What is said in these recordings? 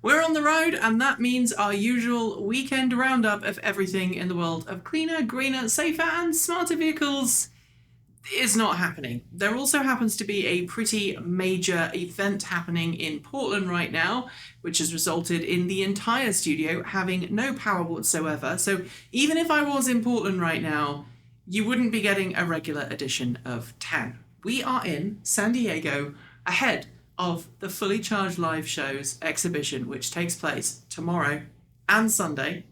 We're on the road, and that means our usual weekend roundup of everything in the world of cleaner, greener, safer, and smarter vehicles is not happening. There also happens to be a pretty major event happening in Portland right now, which has resulted in the entire studio having no power whatsoever. So even if I was in Portland right now, you wouldn't be getting a regular edition of 10. We are in San Diego ahead of the Fully Charged Live Shows exhibition, which takes place tomorrow and Sunday.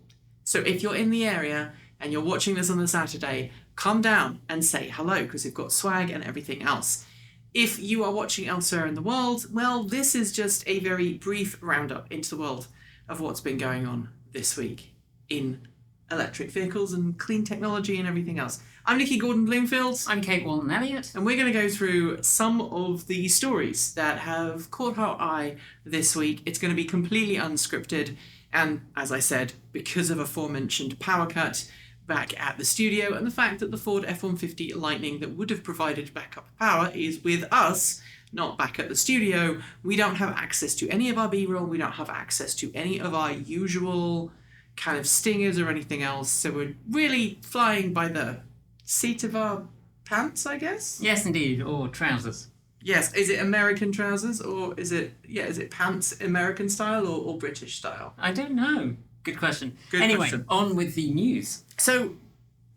So if you're in the area and you're watching this on the Saturday, come down and say hello, because we've got swag and everything else. If you are watching elsewhere in the world, well, this is just a very brief roundup into the world of what's been going on this week in electric vehicles and clean technology and everything else. I'm Nikki Gordon-Bloomfield. I'm Kate Walton-Elliott. And we're going to go through some of the stories that have caught our eye this week. It's going to be completely unscripted. And as I said, because of aforementioned power cut back at the studio and the fact that the Ford F-150 Lightning that would have provided backup power is with us, not back at the studio, we don't have access to any of our B-roll. We don't have access to any of our usual kind of stingers or anything else. So we're really flying by the seat of our pants, I guess? Yes, indeed, or trousers. Yes, is it American trousers or is it pants American style or British style? I don't know. Good question. Anyway, on with the news. So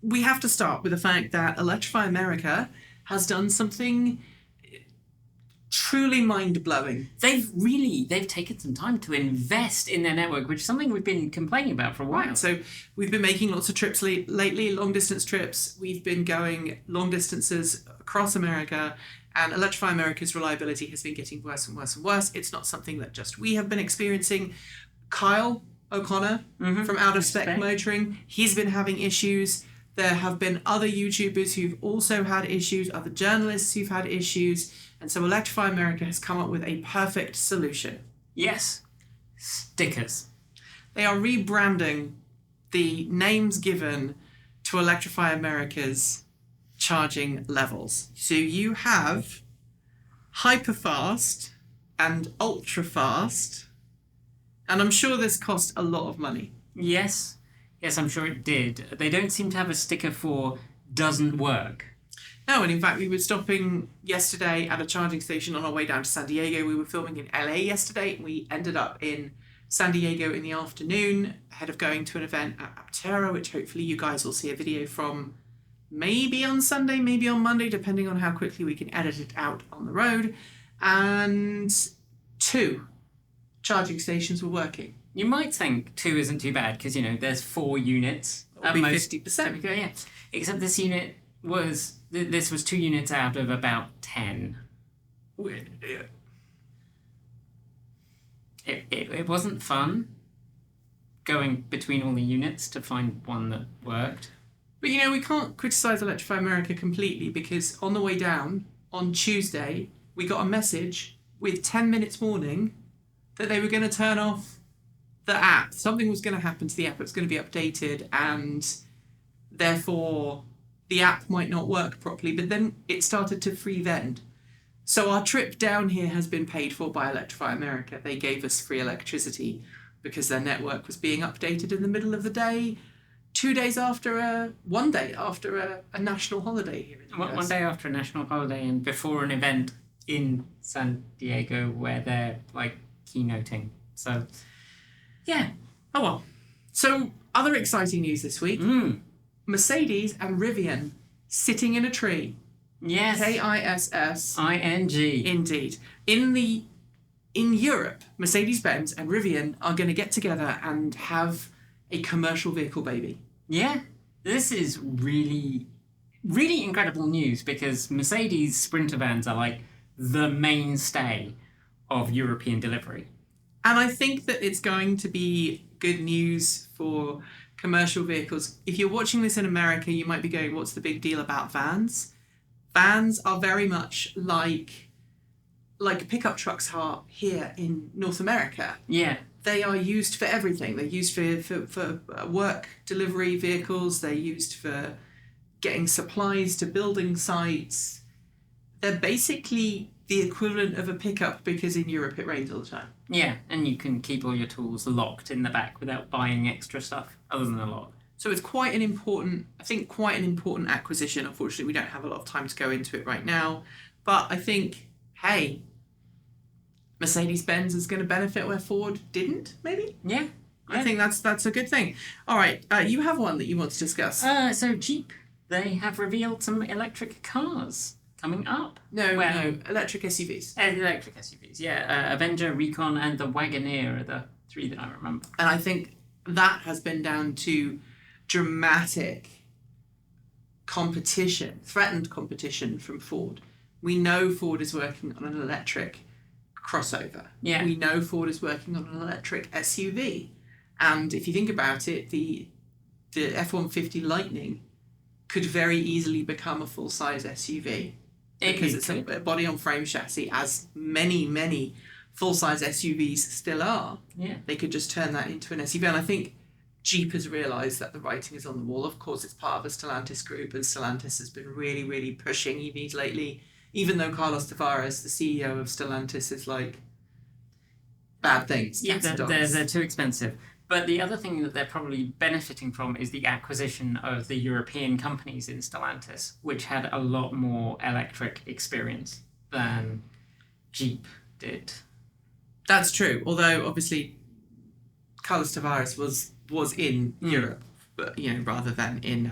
we have to start with the fact that Electrify America has done something truly mind-blowing. They've taken some time to invest in their network, which is something we've been complaining about for a while. Right, so we've been making lots of trips lately, long-distance trips. We've been going long distances across America, and Electrify America's reliability has been getting worse and worse and worse. It's not something that just we have been experiencing. Kyle O'Connor from Out of Spec Motoring, he's been having issues. There have been other YouTubers who've also had issues, other journalists who've had issues, and so Electrify America has come up with a perfect solution. Yes. Stickers. They are rebranding the names given to Electrify America's charging levels. So you have hyperfast and ultra-fast, and I'm sure this cost a lot of money. Yes, I'm sure it did. They don't seem to have a sticker for doesn't work. No, and in fact, we were stopping yesterday at a charging station on our way down to San Diego. We were filming in LA yesterday, and we ended up in San Diego in the afternoon, ahead of going to an event at Aptera, which hopefully you guys will see a video from maybe on Sunday, maybe on Monday, depending on how quickly we can edit it out on the road. And 2 charging stations were working. You might think 2 isn't too bad because, there's 4 units. It'll be 50%. Yeah. Except this was 2 units out of about 10. Weird. Yeah. It wasn't fun going between all the units to find one that worked. But, we can't criticise Electrify America completely because on the way down, on Tuesday, we got a message with 10 minutes warning that they were going to turn off the app. Something was going to happen to the app. It was going to be updated, and therefore the app might not work properly. But then it started to free vend. So our trip down here has been paid for by Electrify America. They gave us free electricity because their network was being updated in the middle of the day, 1 day after a national holiday here in the US. 1 day after a national holiday and before an event in San Diego where they're keynoting. So, yeah. Oh well. So, other exciting news this week. Mercedes and Rivian sitting in a tree. Yes. KISS-ING. Indeed. In Europe, Mercedes-Benz and Rivian are going to get together and have a commercial vehicle baby. Yeah. This is really, really incredible news because Mercedes Sprinter vans are the mainstay of European delivery. And I think that it's going to be good news for commercial vehicles. If you're watching this in America, you might be going, what's the big deal about vans? Vans are very much like pickup trucks are here in North America. Yeah. They are used for everything. They're used for work delivery vehicles. They're used for getting supplies to building sites. They're basically the equivalent of a pickup because in Europe it rains all the time. Yeah, and you can keep all your tools locked in the back without buying extra stuff other than a lock. So it's quite an important acquisition. Unfortunately, we don't have a lot of time to go into it right now. But I think, hey, Mercedes-Benz is going to benefit where Ford didn't, maybe? Yeah. I think that's a good thing. All right, you have one that you want to discuss. So Jeep, they have revealed some electric cars coming up. No, electric SUVs. Electric SUVs, yeah. Avenger, Recon, and the Wagoneer are the three that I remember. And I think that has been down to dramatic competition, threatened competition from Ford. We know Ford is working on an electric crossover. Yeah. We know Ford is working on an electric SUV. And if you think about it, the F-150 Lightning could very easily become a full-size SUV. Because it's a body-on-frame chassis, as many full-size SUVs still are. Yeah. They could just turn that into an SUV. And I think Jeep has realised that the writing is on the wall. Of course, it's part of the Stellantis group, and Stellantis has been really, really pushing EVs lately. Even though Carlos Tavares, the CEO of Stellantis, is like, bad things. Yeah, they're too expensive. But the other thing that they're probably benefiting from is the acquisition of the European companies in Stellantis, which had a lot more electric experience than Jeep did. That's true. Although, obviously, Carlos Tavares was in Europe, but rather than in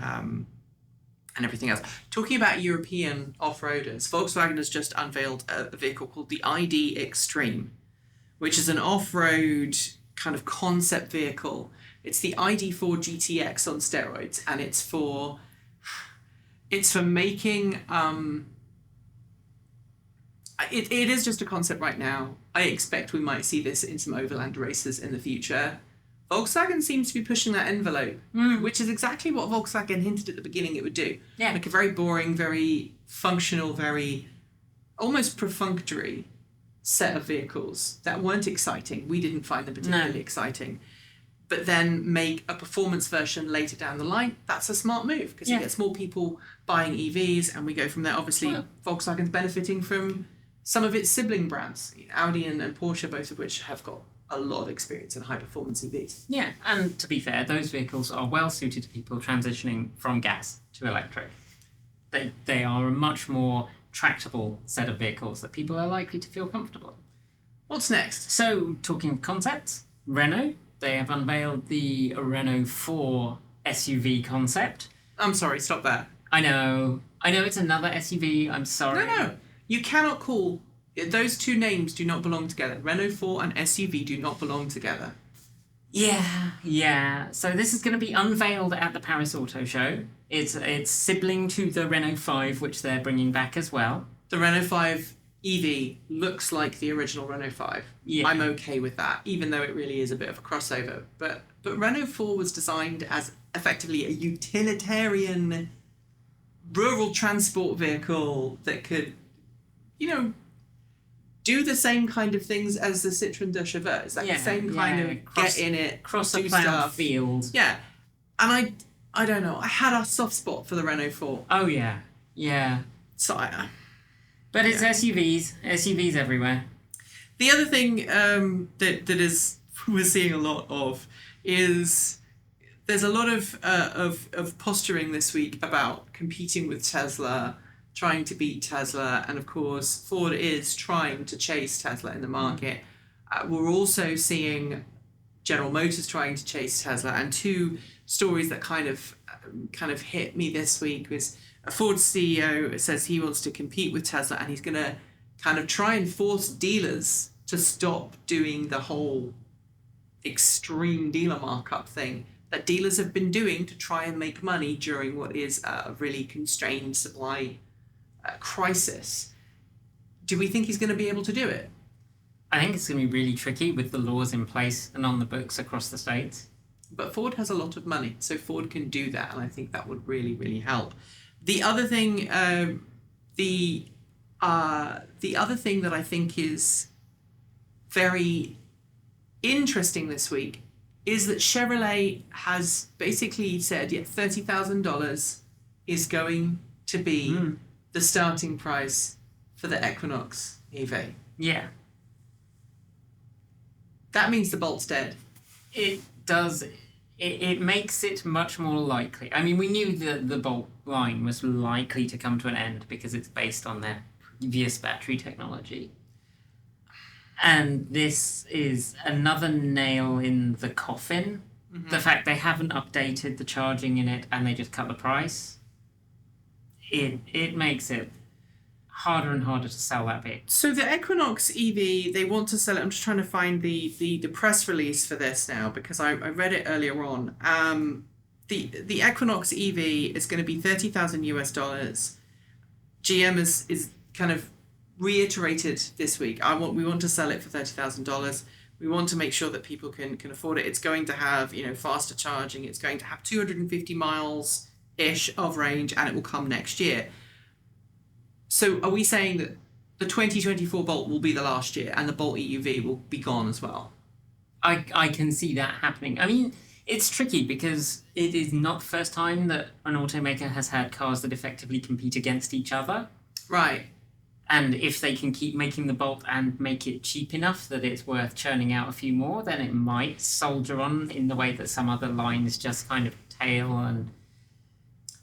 and everything else. Talking about European off-roaders, Volkswagen has just unveiled a vehicle called the ID Extreme, which is an off-road kind of concept vehicle. It's the ID4 GTX on steroids, and it's for making it is just a concept right now. I expect we might see this in some overland races in the future. Volkswagen seems to be pushing that envelope, which is exactly what Volkswagen hinted at the beginning it would do. Yeah. Like a very boring, very functional, very almost perfunctory set of vehicles that weren't exciting. We didn't find them particularly exciting. But then make a performance version later down the line. That's a smart move because it gets more people buying EVs, and we go from there. Obviously, Volkswagen's benefiting from some of its sibling brands, Audi and Porsche, both of which have got a lot of experience in high-performance EVs. Yeah, and to be fair, those vehicles are well suited to people transitioning from gas to electric. They are a much more tractable set of vehicles that people are likely to feel comfortable. What's next? So, talking concepts, Renault, they have unveiled the Renault 4 SUV concept. I'm sorry, stop there. I know it's another SUV, I'm sorry. No. You cannot call... Those two names do not belong together. Renault 4 and SUV do not belong together. Yeah. So this is going to be unveiled at the Paris Auto Show. It's sibling to the Renault 5, which they're bringing back as well. The Renault 5 EV looks like the original Renault 5. Yeah. I'm okay with that, even though it really is a bit of a crossover. But Renault 4 was designed as effectively a utilitarian rural transport vehicle that could, do the same kind of things as the Citroën de Cheveux. It's like the same kind of get in it, cross do a ploughed stuff. field. Yeah. And I don't know. I had a soft spot for the Renault 4. Oh, yeah. So But it's SUVs everywhere. The other thing that is we're seeing a lot of is there's a lot of posturing this week about competing with Tesla, trying to beat Tesla, and of course Ford is trying to chase Tesla in the market. We're also seeing General Motors trying to chase Tesla, and two stories that kind of hit me this week was a Ford CEO says he wants to compete with Tesla, and he's going to kind of try and force dealers to stop doing the whole extreme dealer markup thing that dealers have been doing to try and make money during what is a really constrained supply crisis. Do we think he's going to be able to do it? I think it's going to be really tricky with the laws in place and on the books across the states. But Ford has a lot of money, so Ford can do that, and I think that would really, really help. The other thing, the other thing that I think is very interesting this week is that Chevrolet has basically said, $30,000 is going to be the starting price for the Equinox EV. Yeah. that means the Bolt's dead. It does. It makes it much more likely. I mean, we knew that the Bolt line was likely to come to an end because it's based on their previous battery technology. And this is another nail in the coffin. Mm-hmm. The fact they haven't updated the charging in it and they just cut the price. It makes it harder and harder to sell that bit. So the Equinox EV, they want to sell it. I'm just trying to find the press release for this now because I read it earlier on. The Equinox EV is going to be $30,000 US. GM is kind of reiterated this week. We want to sell it for $30,000. We want to make sure that people can afford it. It's going to have faster charging. It's going to have 250 miles ish of range, and it will come next year. So are we saying that the 2024 Bolt will be the last year and the Bolt EUV will be gone as well? I can see that happening. I mean, it's tricky because it is not the first time that an automaker has had cars that effectively compete against each other. Right. And if they can keep making the Bolt and make it cheap enough that it's worth churning out a few more, then it might soldier on in the way that some other lines just kind of tail and...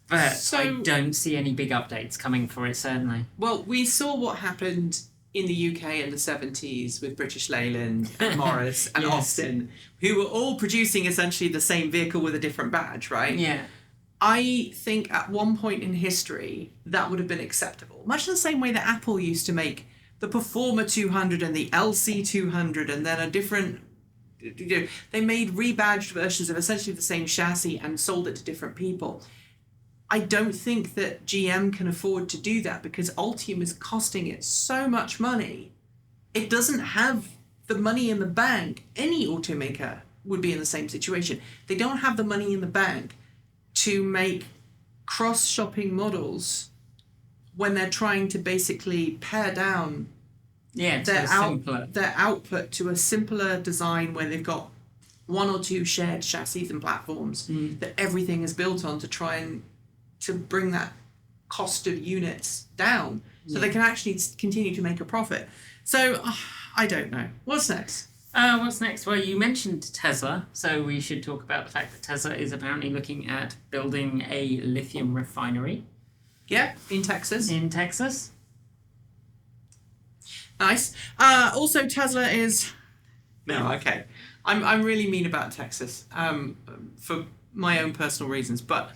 But I don't see any big updates coming for it, certainly. Well, we saw what happened in the UK in the 70s with British Leyland and Morris and yes. Austin, who were all producing essentially the same vehicle with a different badge, right? Yeah. I think at one point in history, that would have been acceptable. Much in the same way that Apple used to make the Performer 200 and the LC 200 and then a different... They made rebadged versions of essentially the same chassis and sold it to different people. I don't think that GM can afford to do that because Ultium is costing it so much money. It doesn't have the money in the bank. Any automaker would be in the same situation. They don't have the money in the bank to make cross-shopping models when they're trying to basically pare down their output to a simpler design where they've got one or two shared chassis and platforms that everything is built on to try and to bring that cost of units down so they can actually continue to make a profit. So, I don't know. What's next? What's next? Well, you mentioned Tesla, so we should talk about the fact that Tesla is apparently looking at building a lithium refinery. Yeah, in Texas. In Texas. Nice. Also, Tesla is... No, okay. I'm really mean about Texas for my own personal reasons, but...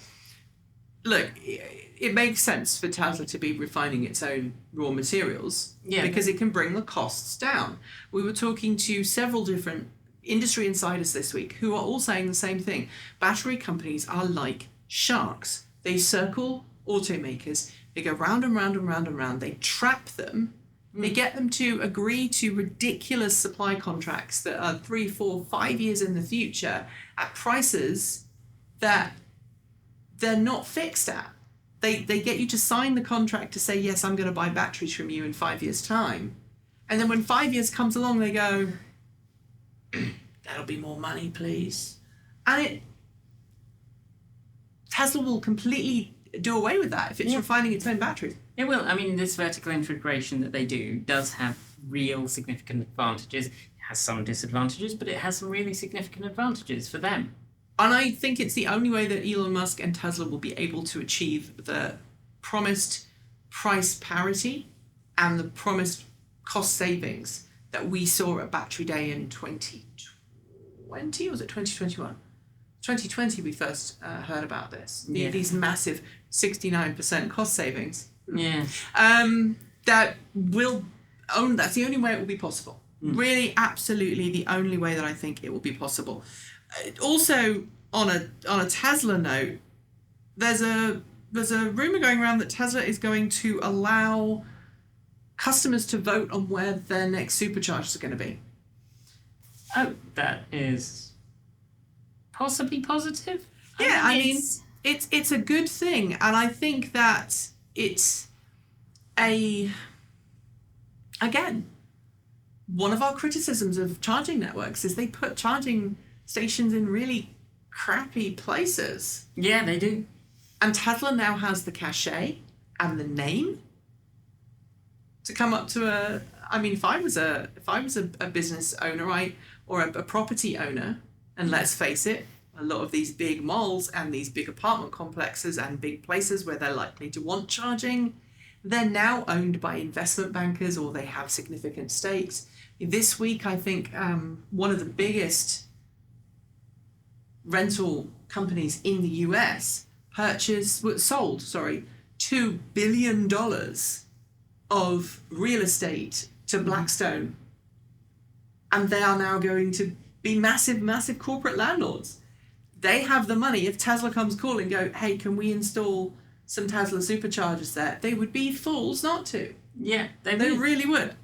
Look, it makes sense for Tesla to be refining its own raw materials because it can bring the costs down. We were talking to several different industry insiders this week who are all saying the same thing. Battery companies are like sharks. They circle automakers. They go round and round and round and round. They trap them. They get them to agree to ridiculous supply contracts that are 3, 4, 5 years in the future at prices that they're not fixed at. They get you to sign the contract to say, yes, I'm going to buy batteries from you in 5 years' time. And then when 5 years comes along, they go, that'll be more money, please. And Tesla will completely do away with that if it's refining its own batteries. It will. I mean, this vertical integration that they do does have real significant advantages. It has some disadvantages, but it has some really significant advantages for them. And I think it's the only way that Elon Musk and Tesla will be able to achieve the promised price parity and the promised cost savings that we saw at Battery Day in 2020, or was it 2021? 2020 we first heard about this. These massive 69% cost savings. Yeah. That's the only way it will be possible. Really, absolutely the only way that I think it will be possible. Also, on a Tesla note, there's a rumor going around that Tesla is going to allow customers to vote on where their next superchargers are going to be. Oh, that is possibly positive. I mean, it's a good thing, and I think that it's again, one of our criticisms of charging networks is they put charging stations in really crappy places. Yeah, they do. And Tesla now has the cachet and the name to come up to if I was a business owner, or a property owner, and let's face it, a lot of these big malls and these big apartment complexes and big places where they're likely to want charging, they're now owned by investment bankers or they have significant stakes. This week, I think one of the biggest rental companies in the US sold $2 billion of real estate to Blackstone. And they are now going to be massive, massive corporate landlords. They have the money. If Tesla comes calling, go, hey, can we install some Tesla superchargers there? They would be fools not to. Yeah, they really would.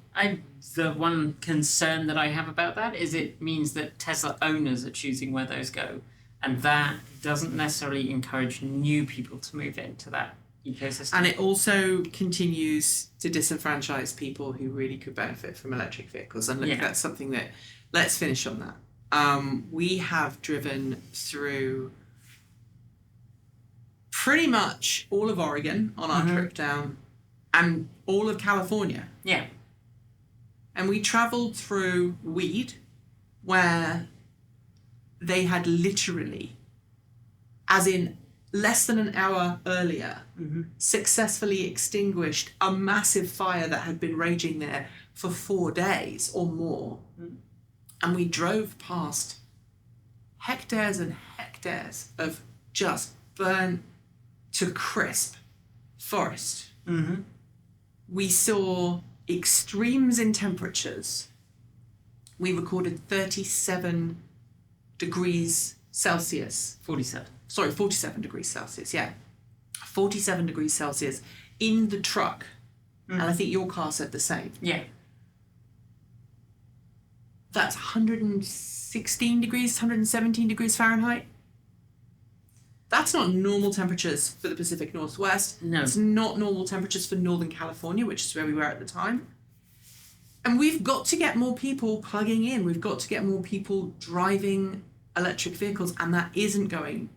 The one concern that I have about that is it means that Tesla owners are choosing where those go. And that doesn't necessarily encourage new people to move into that ecosystem. And it also continues to disenfranchise people who really could benefit from electric vehicles. And look, that's something that, let's finish on that. We have driven through pretty much all of Oregon on our trip down and all of California. Yeah. And we travelled through Weed, where they had literally, as in less than an hour earlier, successfully extinguished a massive fire that had been raging there for 4 days or more. And we drove past hectares and hectares of just burnt to crisp forest. We saw extremes in temperatures. We recorded 37 degrees Celsius. 47 degrees Celsius, yeah. 47 degrees Celsius in the truck. And I think your car said the same. Yeah. That's 116 degrees, 117 degrees Fahrenheit. That's not normal temperatures for the Pacific Northwest. No. It's not normal temperatures for Northern California, which is where we were at the time. And we've got to get more people plugging in. We've got to get more people driving electric vehicles, and that isn't going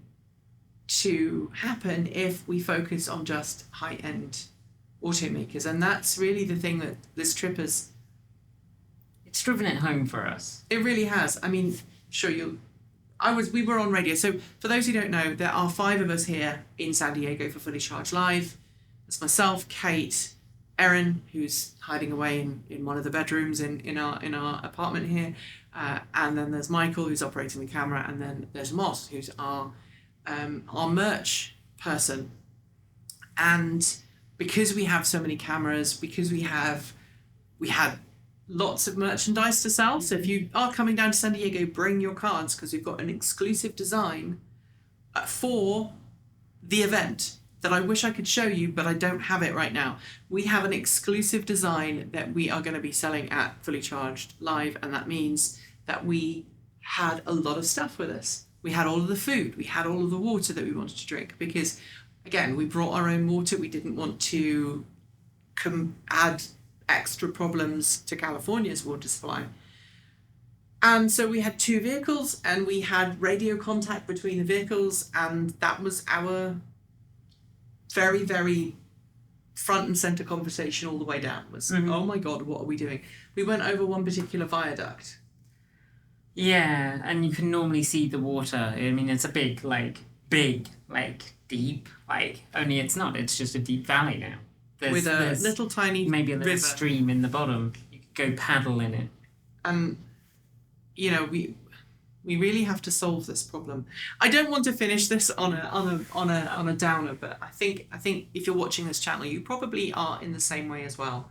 to happen if we focus on just high-end automakers. And that's really the thing that this trip has... It's driven it home for us. It really has. I mean, sure, we were on radio. So for those who don't know, there are 5 of us here in San Diego for Fully Charged Live. There's myself, Kate, Erin, who's hiding away in one of the bedrooms in our apartment here, and then there's Michael, who's operating the camera, and then there's Moss, who's our merch person. And because we have so many cameras, because we had lots of merchandise to sell. So if you are coming down to San Diego, bring your cards, because we've got an exclusive design for the event that I wish I could show you, but I don't have it right now. We have an exclusive design that we are going to be selling at Fully Charged Live, and that means that we had a lot of stuff with us. We had all of the food, we had all of the water that we wanted to drink, because, again, we brought our own water. We didn't want to add extra problems to California's water supply. And so we had 2 vehicles, and we had radio contact between the vehicles, and that was our very, very front and center conversation all the way down was, oh my God, what are we doing? We went over one particular viaduct. Yeah, and you can normally see the water. I mean, it's a big, deep, only it's not. It's just a deep valley now. With a little tiny maybe a little river. Stream in the bottom. You could go paddle in it. And, we really have to solve this problem. I don't want to finish this on a downer, but I think if you're watching this channel, you probably are in the same way as well.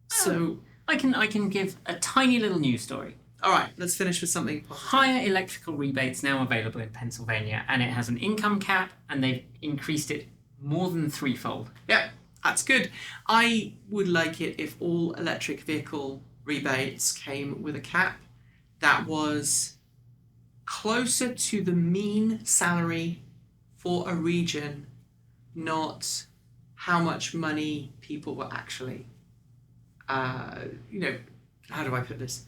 So I can give a tiny little news story. All right, let's finish with something positive. Higher electrical rebates now available in Pennsylvania, and it has an income cap, and they've increased it more than 3-fold. Yeah, that's good. I would like it if all electric vehicle rebates came with a cap that was closer to the mean salary for a region, not how much money people were actually, how do I put this?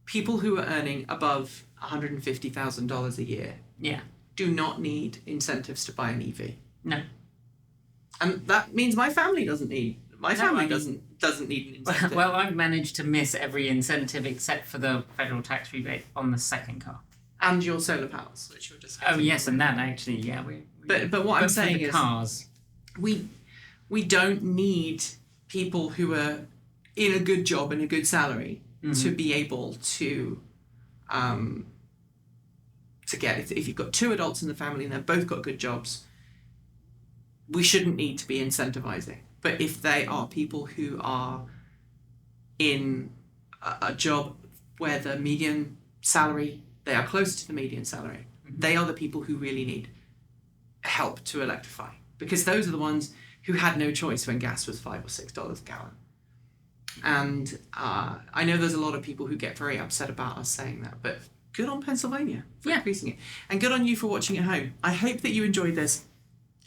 People who are earning above $150,000 a year do not need incentives to buy an EV. No. And that means my family doesn't need My family doesn't need an incentive. Well, I've managed to miss every incentive except for the federal tax rebate on the second car. And your solar panels, which you're discussing. Oh yes, and that actually, yeah. But what I'm saying is, cars, we don't need people who are in a good job and a good salary to be able to get it. If you've got two adults in the family and they've both got good jobs, we shouldn't need to be incentivizing. But if they are people who are in a job where the median salary, they are close to the median salary, they are the people who really need help to electrify. Because those are the ones who had no choice when gas was $5 or $6 a gallon. And I know there's a lot of people who get very upset about us saying that, but good on Pennsylvania for increasing it. And good on you for watching at home. I hope that you enjoyed this.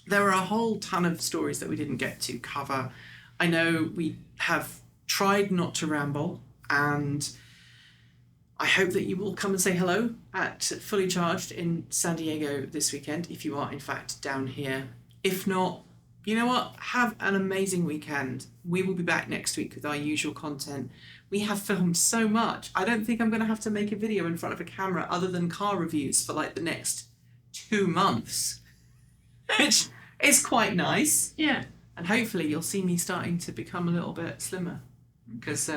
There are a whole ton of stories that we didn't get to cover. I know we have tried not to ramble, and I hope that you will come and say hello at Fully Charged in San Diego this weekend, if you are in fact down here. If not, you know what? Have an amazing weekend. We will be back next week with our usual content. We have filmed so much. I don't think I'm going to have to make a video in front of a camera other than car reviews for like the next 2 months. Which is quite nice. Yeah. And hopefully you'll see me starting to become a little bit slimmer. Because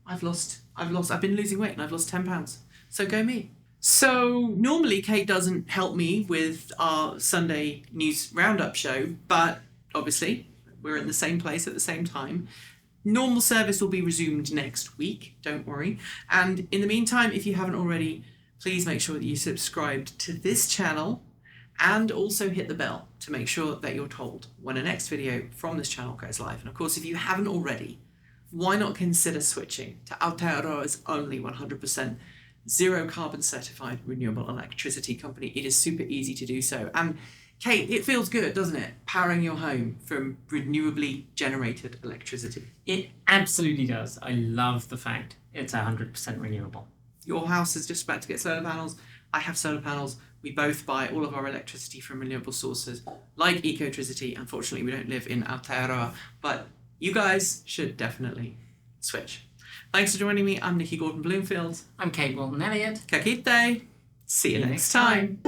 I've been losing weight and I've lost 10 pounds. So go me. So normally Kate doesn't help me with our Sunday news roundup show, but obviously we're in the same place at the same time. Normal service will be resumed next week, don't worry. And in the meantime, if you haven't already, please make sure that you subscribed to this channel and also hit the bell to make sure that you're told when a next video from this channel goes live. And of course, if you haven't already, why not consider switching to Aotearoa's only 100% zero carbon certified renewable electricity company? It is super easy to do so. And Kate, it feels good, doesn't it? Powering your home from renewably generated electricity. It absolutely does. I love the fact it's 100% renewable. Your house is just about to get solar panels. I have solar panels. We both buy all of our electricity from renewable sources, like EcoTEC. Unfortunately, we don't live in Aotearoa, but you guys should definitely switch. Thanks for joining me. I'm Nikki Gordon-Bloomfield. I'm Kate Walton-Elliott. Ka kite. See you next time.